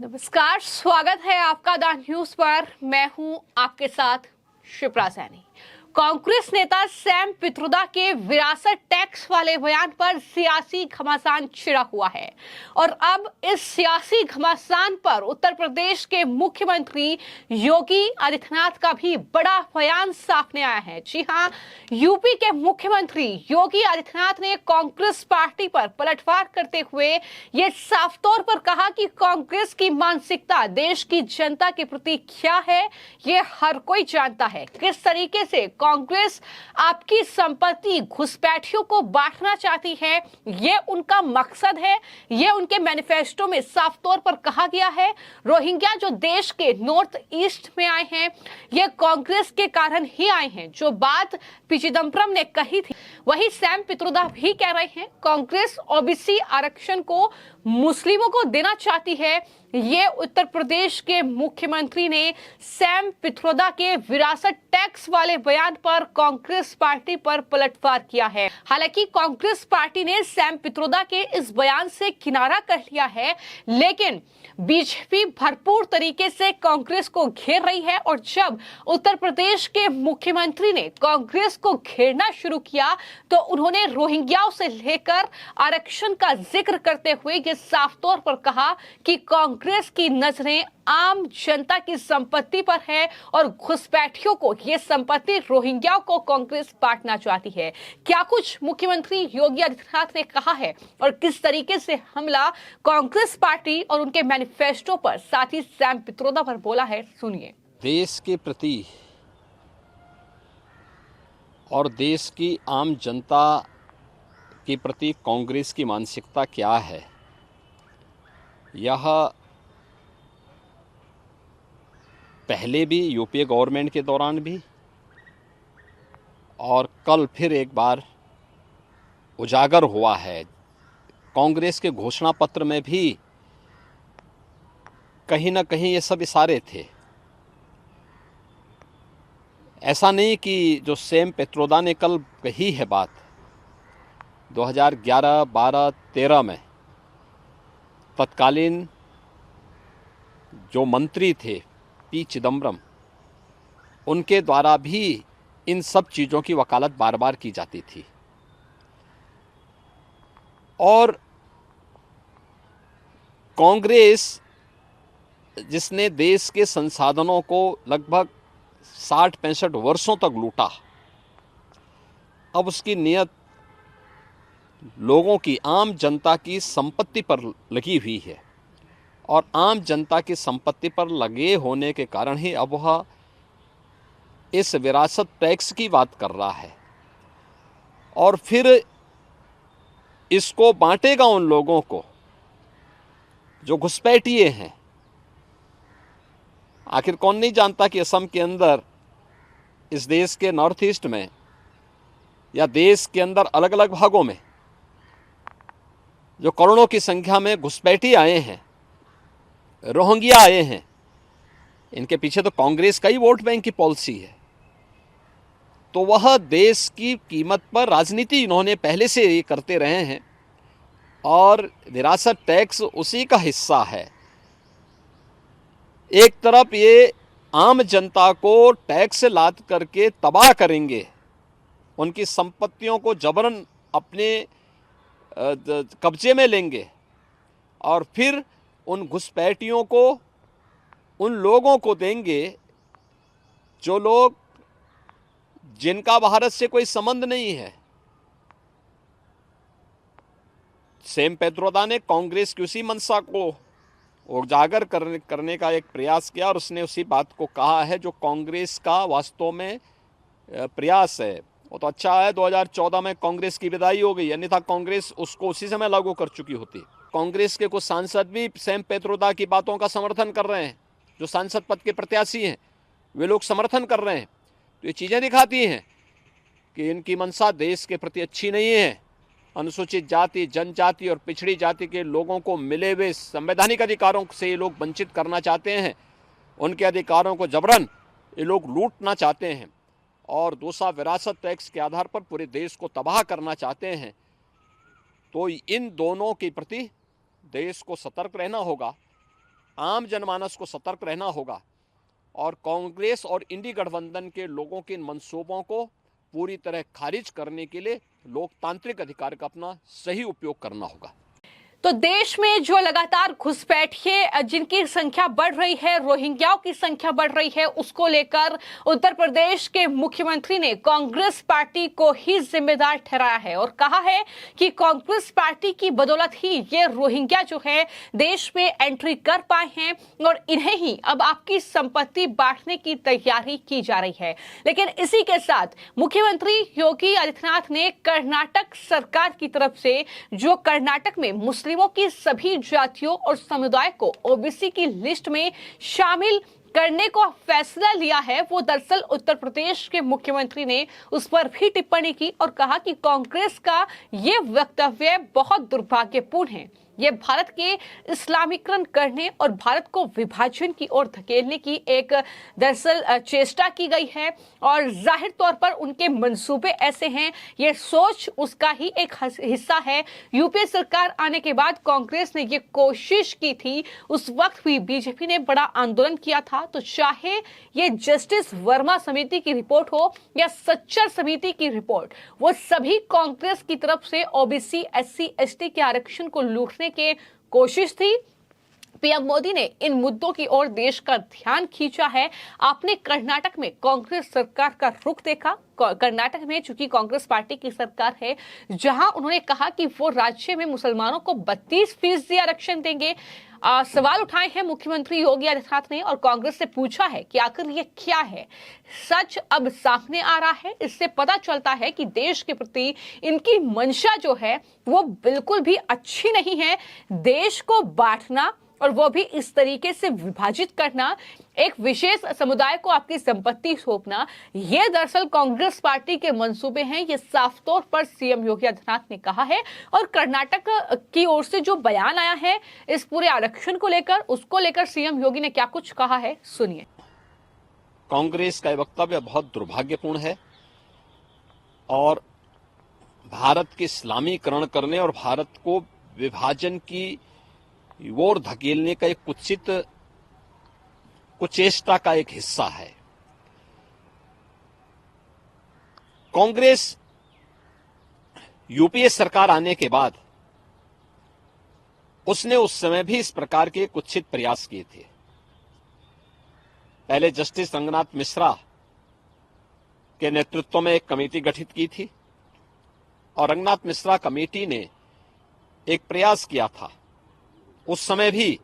नमस्कार, स्वागत है आपका द न्यूज पर। मैं हूं आपके साथ शिप्रा सैनी। कांग्रेस नेता सैम पित्रोदा के विरासत टैक्स वाले बयान पर सियासी घमासान छिड़ा हुआ है और अब इस सियासी घमासान पर उत्तर प्रदेश के मुख्यमंत्री योगी आदित्यनाथ का भी बड़ा बयान सामने आया है। जी हां, यूपी के मुख्यमंत्री योगी आदित्यनाथ ने कांग्रेस पार्टी पर पलटवार करते हुए ये साफ तौर पर कहा कि कांग्रेस की मानसिकता देश की जनता के प्रति क्या है, ये हर कोई जानता है। किस तरीके से कांग्रेस आपकी संपत्ति घुसपैठियों को बांटना चाहती है, ये उनका मकसद है। ये उनके मैनिफेस्टो में साफ तौर पर कहा गया है। रोहिंग्या जो देश के नॉर्थ ईस्ट में आए हैं, ये कांग्रेस के कारण ही आए हैं। जो बात पी चिदम्बरम ने कही थी, वही सैम पित्रोदा भी कह रहे हैं। कांग्रेस ओबीसी आरक्षण को मुस्लिमों को देना चाहती है। ये उत्तर प्रदेश के मुख्यमंत्री ने सैम पित्रोदा के विरासत टैक्स वाले बयान पर कांग्रेस पार्टी पर पलटवार किया है। हालांकि कांग्रेस पार्टी ने सैम पित्रोदा के इस बयान से किनारा कर लिया है, लेकिन बीजेपी भरपूर तरीके से कांग्रेस को घेर रही है। और जब उत्तर प्रदेश के मुख्यमंत्री ने कांग्रेस को घेरना शुरू किया तो उन्होंने रोहिंग्याओं से लेकर आरक्षण का जिक्र करते हुए ये साफ तौर पर कहा कि कांग्रेस की नजरें आम जनता की संपत्ति पर है और घुसपैठियों को ये संपत्ति रोहिंग्याओं को कांग्रेस बांटना चाहती है। क्या कुछ मुख्यमंत्री योगी आदित्यनाथ ने कहा है और किस तरीके से हमला कांग्रेस पार्टी और उनके मैनिफेस्टो पर साथ ही सैम पित्रोदा पर बोला है, सुनिए। देश के प्रति और देश की आम जनता के प्रति कांग्रेस की मानसिकता क्या है, यह पहले भी यूपीए गवर्नमेंट के दौरान भी और कल फिर एक बार उजागर हुआ है। कांग्रेस के घोषणा पत्र में भी कहीं ना कहीं ये सब इशारे थे। ऐसा नहीं कि जो सैम पित्रोदा ने कल कही है बात 2011, 12, 13 में तत्कालीन जो मंत्री थे पी चिदम्बरम, उनके द्वारा भी इन सब चीज़ों की वकालत बार बार की जाती थी। और कांग्रेस जिसने देश के संसाधनों को लगभग 60-65 वर्षों तक लूटा, अब उसकी नियत लोगों की, आम जनता की संपत्ति पर लगी हुई है। और आम जनता की संपत्ति पर लगे होने के कारण ही अब वह इस विरासत टैक्स की बात कर रहा है और फिर इसको बांटेगा उन लोगों को जो घुसपैठिए हैं। आखिर कौन नहीं जानता कि असम के अंदर, इस देश के नॉर्थ ईस्ट में या देश के अंदर अलग अलग भागों में जो करोड़ों की संख्या में घुसपैठी आए हैं, रोहिंग्या आए हैं, इनके पीछे तो कांग्रेस का ही वोट बैंक की पॉलिसी है। तो वह देश की कीमत पर राजनीति इन्होंने पहले से ये करते रहे हैं और विरासत टैक्स उसी का हिस्सा है। एक तरफ ये आम जनता को टैक्स लाद करके तबाह करेंगे, उनकी संपत्तियों को जबरन अपने कब्जे में लेंगे और फिर उन घुसपैठियों को, उन लोगों को देंगे जो लोग, जिनका भारत से कोई संबंध नहीं है। सैम पित्रोदा ने कांग्रेस की उसी मंशा को उजागर करने का एक प्रयास किया और उसने उसी बात को कहा है जो कांग्रेस का वास्तव में प्रयास है। वो तो अच्छा है 2014 में कांग्रेस की विदाई हो गई, अन्यथा कांग्रेस उसको उसी समय लागू कर चुकी होती। कांग्रेस के कुछ सांसद भी सैम पित्रोदा की बातों का समर्थन कर रहे हैं। जो सांसद पद के प्रत्याशी हैं वे लोग समर्थन कर रहे हैं। तो ये चीज़ें दिखाती हैं कि इनकी मंशा देश के प्रति अच्छी नहीं है। अनुसूचित जाति, जनजाति और पिछड़ी जाति के लोगों को मिले हुए संवैधानिक अधिकारों से ये लोग वंचित करना चाहते हैं। उनके अधिकारों को जबरन ये लोग लूटना चाहते हैं और दूसरा विरासत टैक्स के आधार पर पूरे देश को तबाह करना चाहते हैं। तो इन दोनों के प्रति देश को सतर्क रहना होगा आम जनमानस को सतर्क रहना होगा और कांग्रेस और इंडी गठबंधन के लोगों के इन मंसूबों को पूरी तरह खारिज करने के लिए लोकतांत्रिक अधिकार का अपना सही उपयोग करना होगा। तो देश में जो लगातार घुसपैठिए जिनकी संख्या बढ़ रही है, रोहिंग्याओं की संख्या बढ़ रही है, उसको लेकर उत्तर प्रदेश के मुख्यमंत्री ने कांग्रेस पार्टी को ही जिम्मेदार ठहराया है और कहा है कि कांग्रेस पार्टी की बदौलत ही ये रोहिंग्या जो है देश में एंट्री कर पाए हैं और इन्हें ही अब आपकी संपत्ति बांटने की तैयारी की जा रही है। लेकिन इसी के साथ मुख्यमंत्री योगी आदित्यनाथ ने कर्नाटक सरकार की तरफ से जो कर्नाटक में मुस्लिमों की सभी जातियों और समुदाय को ओबीसी की लिस्ट में शामिल करने को फैसला लिया है, वो दरअसल उत्तर प्रदेश के मुख्यमंत्री ने उस पर भी टिप्पणी की और कहा कि कांग्रेस का ये वक्तव्य बहुत दुर्भाग्यपूर्ण है। ये भारत के इस्लामीकरण करने और भारत को विभाजन की ओर धकेलने की एक दरअसल चेष्टा की गई है और जाहिर तौर पर उनके मंसूबे ऐसे हैं, ये सोच उसका ही एक हिस्सा है। यूपीए सरकार आने के बाद कांग्रेस ने ये कोशिश की थी, उस वक्त भी बीजेपी ने बड़ा आंदोलन किया था। तो चाहे ये जस्टिस वर्मा समिति की रिपोर्ट हो या सच्चर समिति की रिपोर्ट, वो सभी कांग्रेस की तरफ से ओबीसी एससी एसटी के आरक्षण को लूटने के कोशिश थी। पीएम मोदी ने इन मुद्दों की ओर देश का ध्यान खींचा है। आपने कर्नाटक में कांग्रेस सरकार का रुख देखा। कर्नाटक में चूंकि कांग्रेस पार्टी की सरकार है, जहां उन्होंने कहा कि वो राज्य में मुसलमानों को 32% आरक्षण देंगे। सवाल उठाए हैं मुख्यमंत्री योगी आदित्यनाथ ने और कांग्रेस से पूछा है कि आखिर ये क्या है। सच अब सामने आ रहा है। इससे पता चलता है कि देश के प्रति इनकी मंशा जो है वो बिल्कुल भी अच्छी नहीं है। देश को बांटना और वो भी इस तरीके से विभाजित करना, एक विशेष समुदाय को आपकी संपत्ति सौंपना, ये दरअसल कांग्रेस पार्टी के मंसूबे हैं। ये साफ तौर पर सीएम योगी आदित्यनाथ ने कहा है और कर्नाटक की ओर से जो बयान आया है इस पूरे आरक्षण को लेकर, उसको लेकर सीएम योगी ने क्या कुछ कहा है, सुनिए। कांग्रेस का वक्तव्य बहुत दुर्भाग्यपूर्ण है और भारत के इस्लामीकरण करने और भारत को विभाजन की ओर धकेलने का एक कुचेष्टा का एक हिस्सा है। कांग्रेस यूपीए सरकार आने के बाद उसने उस समय भी इस प्रकार के कुत्सित प्रयास किए थे। पहले जस्टिस रंगनाथ मिश्रा के नेतृत्व में एक कमेटी गठित की थी और रंगनाथ मिश्रा कमेटी ने एक प्रयास किया था। उस समय भी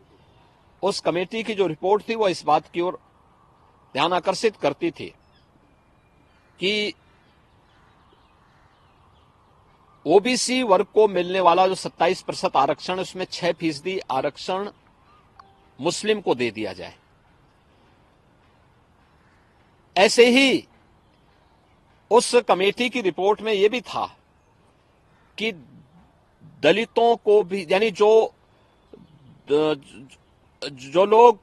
उस कमेटी की जो रिपोर्ट थी वो इस बात की ओर ध्यान आकर्षित करती थी कि ओबीसी वर्ग को मिलने वाला जो 27% आरक्षण, उसमें 6% आरक्षण मुस्लिम को दे दिया जाए। ऐसे ही उस कमेटी की रिपोर्ट में यह भी था कि दलितों को भी, यानी जो लोग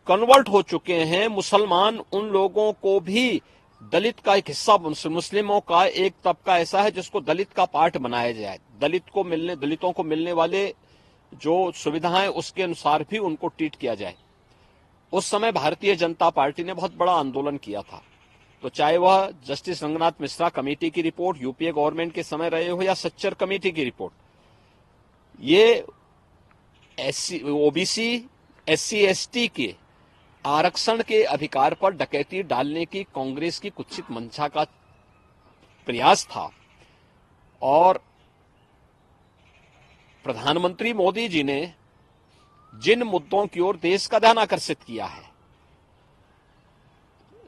कन्वर्ट हो चुके हैं मुसलमान, उन लोगों को भी दलित का एक हिस्सा, मुस्लिमों का एक तबका ऐसा है जिसको दलित का पार्ट बनाया जाए। दलितों को मिलने वाले जो सुविधाएं उसके अनुसार भी उनको ट्रीट किया जाए। उस समय भारतीय जनता पार्टी ने बहुत बड़ा आंदोलन किया था। तो चाहे वह जस्टिस रंगनाथ मिश्रा कमेटी की रिपोर्ट यूपीए गवर्नमेंट के समय रहे हो या सच्चर कमेटी की रिपोर्ट, ये ओबीसी एससी एसटी के आरक्षण के अधिकार पर डकैती डालने की कांग्रेस की कुत्सित मंशा का प्रयास था। और प्रधानमंत्री मोदी जी ने जिन मुद्दों की ओर देश का ध्यान आकर्षित किया है,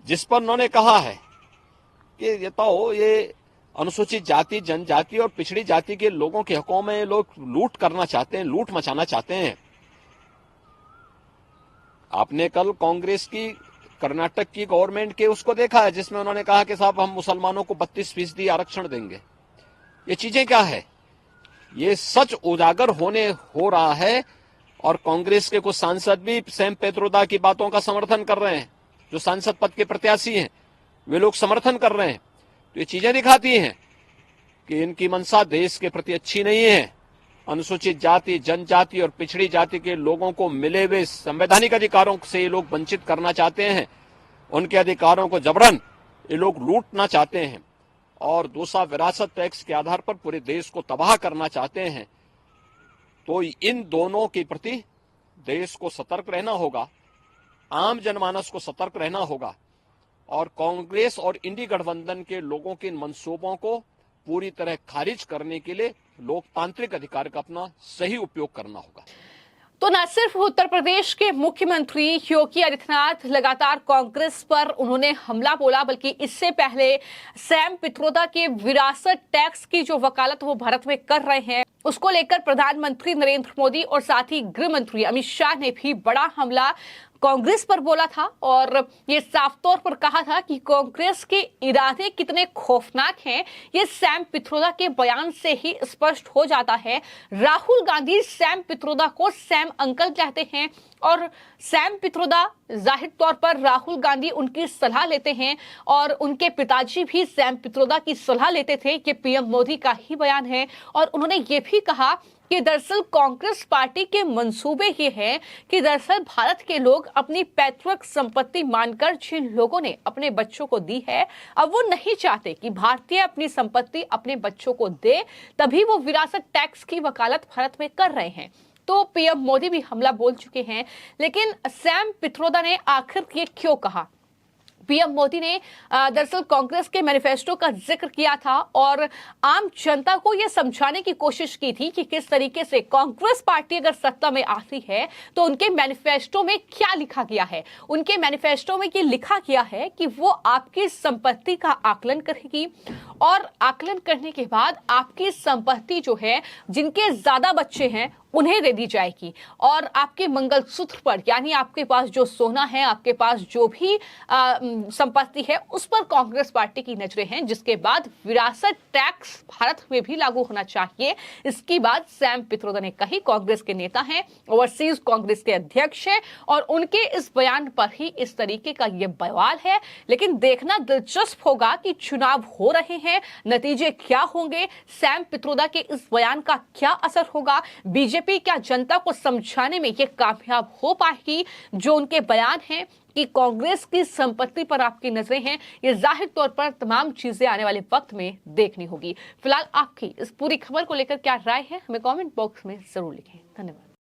जिस पर उन्होंने कहा है कि ये अनुसूचित जाति, जनजाति और पिछड़ी जाति के लोगों के हकों में लोग लूट करना चाहते हैं, लूट मचाना चाहते हैं। आपने कल कांग्रेस की कर्नाटक की गवर्नमेंट के उसको देखा है जिसमें उन्होंने कहा कि साहब हम मुसलमानों को 32% आरक्षण देंगे। ये चीजें क्या है? ये सच उजागर हो रहा है और कांग्रेस के कुछ सांसद भी सैम पेत्रोदा की बातों का समर्थन कर रहे हैं। जो सांसद पद के प्रत्याशी हैं वे लोग समर्थन कर रहे हैं। तो ये चीजें दिखाती हैं कि इनकी मंशा देश के प्रति अच्छी नहीं है अनुसूचित जाति, जनजाति और पिछड़ी जाति के लोगों को मिले हुए संवैधानिक अधिकारों से ये लोग वंचित करना चाहते हैं। उनके अधिकारों को जबरन ये लोग लूटना चाहते हैं और दूसरा विरासत टैक्स के आधार पर पूरे देश को तबाह करना चाहते हैं। तो इन दोनों के प्रति देश को सतर्क रहना होगा, आम जनमानस को सतर्क रहना होगा और कांग्रेस और इंडी गठबंधन के लोगों के इन मंसूबों को पूरी तरह खारिज करने के लिए लोकतांत्रिक अधिकार का अपना सही उपयोग करना होगा। तो न सिर्फ उत्तर प्रदेश के मुख्यमंत्री योगी आदित्यनाथ लगातार कांग्रेस पर उन्होंने हमला बोला, बल्कि इससे पहले सैम पित्रोदा के विरासत टैक्स की जो वकालत वो भारत में कर रहे हैं, उसको लेकर प्रधानमंत्री नरेंद्र मोदी और साथ ही गृह मंत्री अमित शाह ने भी बड़ा हमला कांग्रेस पर बोला था और ये साफ तौर पर कहा था कि कांग्रेस के इरादे कितने खौफनाक हैं, ये सैम पित्रोदा के बयान से ही स्पष्ट हो जाता है। राहुल गांधी सैम पित्रोदा को सैम अंकल कहते हैं और सैम पित्रोदा जाहिर तौर पर राहुल गांधी उनकी सलाह लेते हैं और उनके पिताजी भी सैम पित्रोदा की सलाह लेते थे। ये पीएम मोदी का ही बयान है और उन्होंने ये भी कहा कि दरअसल कांग्रेस पार्टी के मंसूबे ये हैं कि दरअसल भारत के लोग अपनी पैतृक संपत्ति मानकर जिन लोगों ने अपने बच्चों को दी है, अब वो नहीं चाहते कि भारतीय अपनी संपत्ति अपने बच्चों को दे, तभी वो विरासत टैक्स की वकालत भारत में कर रहे हैं। तो पीएम मोदी भी हमला बोल चुके हैं, लेकिन सैम पित्रोदा ने आखिर ये क्यों कहा? पीएम मोदी ने दरअसल कांग्रेस के मैनिफेस्टो का जिक्र किया था और आम जनता को यह समझाने की कोशिश की थी कि किस तरीके से कांग्रेस पार्टी अगर सत्ता में आती है तो उनके मैनिफेस्टो में क्या लिखा गया है। उनके मैनिफेस्टो में ये लिखा गया है कि वो आपकी संपत्ति का आकलन करेगी और आकलन करने के बाद आपकी संपत्ति जो है, जिनके ज्यादा बच्चे हैं उन्हें दे दी जाएगी और आपके मंगलसूत्र पर, यानी आपके पास जो सोना है, आपके पास जो भी संपत्ति है, उस पर कांग्रेस पार्टी की नजरें हैं, जिसके बाद विरासत टैक्स भारत में भी लागू होना चाहिए। इसकी बात सैम पित्रोदा ने कही। कांग्रेस के नेता हैं, ओवरसीज कांग्रेस के अध्यक्ष हैं और उनके इस बयान पर ही इस तरीके का ये बवाल है। लेकिन देखना दिलचस्प होगा कि चुनाव हो रहे हैं, नतीजे क्या होंगे, सैम पित्रोदा के इस बयान का क्या असर होगा, बीजेपी क्या जनता को समझाने में ये कामयाब हो पाएगी। जो उनके बयान हैं कि कांग्रेस की संपत्ति पर आपकी नजरें हैं, ये जाहिर तौर पर तमाम चीजें आने वाले वक्त में देखनी होगी। फिलहाल आपकी इस पूरी खबर को लेकर क्या राय है, हमें कमेंट बॉक्स में जरूर लिखें। धन्यवाद।